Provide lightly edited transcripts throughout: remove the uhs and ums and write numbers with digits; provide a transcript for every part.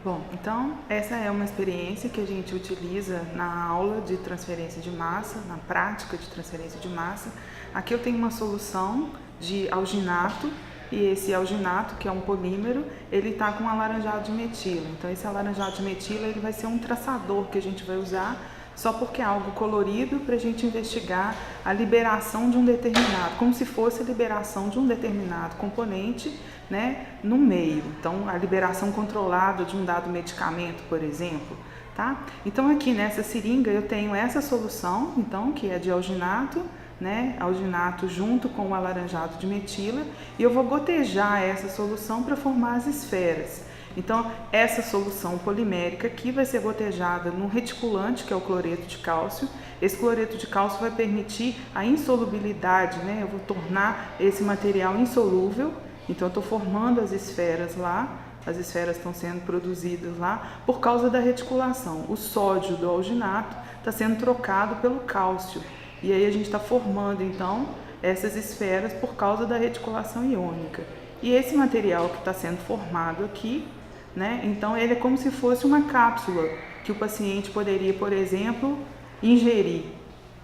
Bom, então essa é uma experiência que a gente utiliza na aula de transferência de massa, na prática de transferência de massa. Aqui eu tenho uma solução de alginato e esse alginato, que é um polímero, ele está com alaranjado de metila. Então esse alaranjado de metila ele vai ser um traçador que a gente vai usar só porque é algo colorido para a gente investigar a liberação de um determinado, como se fosse a liberação de um determinado componente, né, no meio. Então, a liberação controlada de um dado medicamento, por exemplo, tá? Então, aqui nessa seringa eu tenho essa solução, então, que é de alginato, né, alginato junto com o alaranjado de metila, e eu vou gotejar essa solução para formar as esferas. Então, essa solução polimérica aqui vai ser gotejada no reticulante, que é o cloreto de cálcio. Esse cloreto de cálcio vai permitir a insolubilidade, né? Eu vou tornar esse material insolúvel. Então, eu estou formando as esferas lá, as esferas estão sendo produzidas lá por causa da reticulação. O sódio do alginato está sendo trocado pelo cálcio. E aí a gente está formando, então, essas esferas por causa da reticulação iônica. E esse material que está sendo formado aqui, né? Então, ele é como se fosse uma cápsula que o paciente poderia, por exemplo, ingerir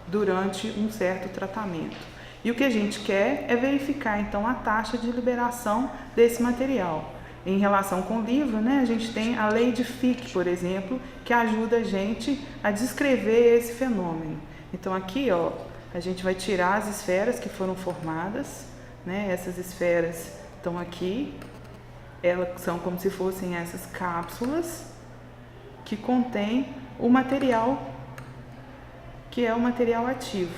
durante um certo tratamento. E o que a gente quer é verificar, então, a taxa de liberação desse material. Em relação com o livro, né, a gente tem a lei de Fick, por exemplo, que ajuda a gente a descrever esse fenômeno. Então, aqui, ó, a gente vai tirar as esferas que foram formadas, né? Essas esferas estão aqui. Elas são como se fossem essas cápsulas que contêm o material que é o material ativo.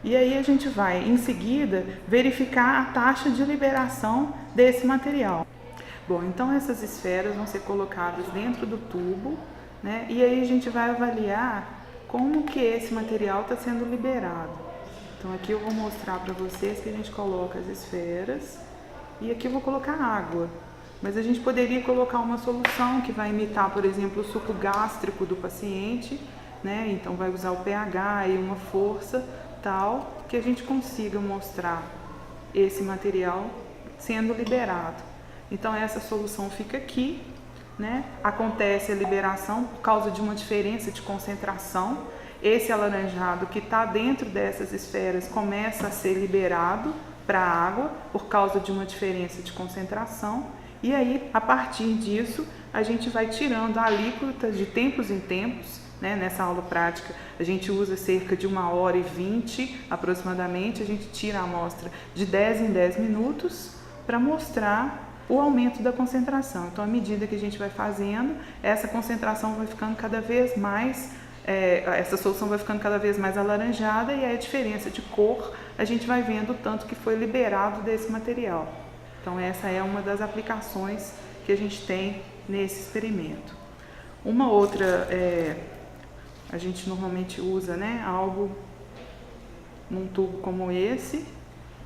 E aí a gente vai, em seguida, verificar a taxa de liberação desse material. Bom, então essas esferas vão ser colocadas dentro do tubo, né? E aí a gente vai avaliar como que esse material está sendo liberado. Então aqui eu vou mostrar para vocês que a gente coloca as esferas. E aqui eu vou colocar água, mas a gente poderia colocar uma solução que vai imitar, por exemplo, o suco gástrico do paciente, né? Então vai usar o pH e uma força tal que a gente consiga mostrar esse material sendo liberado. Então essa solução fica aqui, né? Acontece a liberação por causa de uma diferença de concentração. Esse alaranjado que está dentro dessas esferas começa a ser liberado para a água por causa de uma diferença de concentração, e aí a partir disso a gente vai tirando a alíquota de tempos em tempos, né? Nessa aula prática a gente usa cerca de 1h20 aproximadamente, a gente tira a amostra de 10 em 10 minutos para mostrar o aumento da concentração. Então, à medida que a gente vai fazendo, essa concentração vai ficando cada vez mais essa solução vai ficando cada vez mais alaranjada, e aí a diferença de cor a gente vai vendo o tanto que foi liberado desse material. Então essa é uma das aplicações que a gente tem nesse experimento. Uma outra, a gente normalmente usa, né, algo num tubo como esse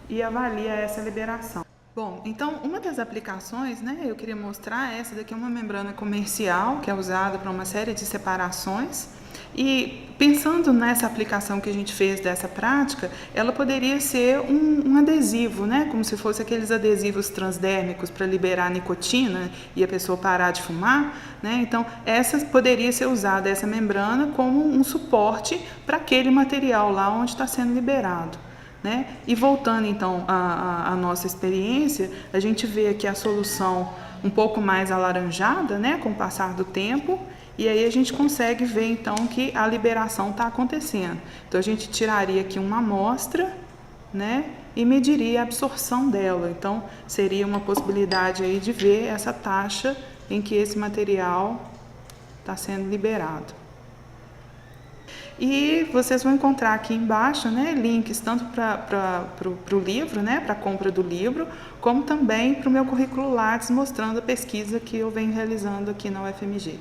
e avalia essa liberação. Bom, então uma das aplicações, né, eu queria mostrar, essa daqui é uma membrana comercial que é usada para uma série de separações. E pensando nessa aplicação que a gente fez dessa prática, ela poderia ser um adesivo, né? Como se fosse aqueles adesivos transdérmicos para liberar a nicotina e a pessoa parar de fumar, né? Então, essa poderia ser usada, essa membrana, como um suporte para aquele material lá onde está sendo liberado, né? E voltando então à nossa experiência, a gente vê aqui a solução um pouco mais alaranjada, né? Com o passar do tempo. E aí a gente consegue ver então que a liberação está acontecendo. Então a gente tiraria aqui uma amostra, né, e mediria a absorção dela. Então seria uma possibilidade aí de ver essa taxa em que esse material está sendo liberado. E vocês vão encontrar aqui embaixo, né, links tanto para o livro, né, para a compra do livro, como também para o meu currículo Lattes, mostrando a pesquisa que eu venho realizando aqui na UFMG.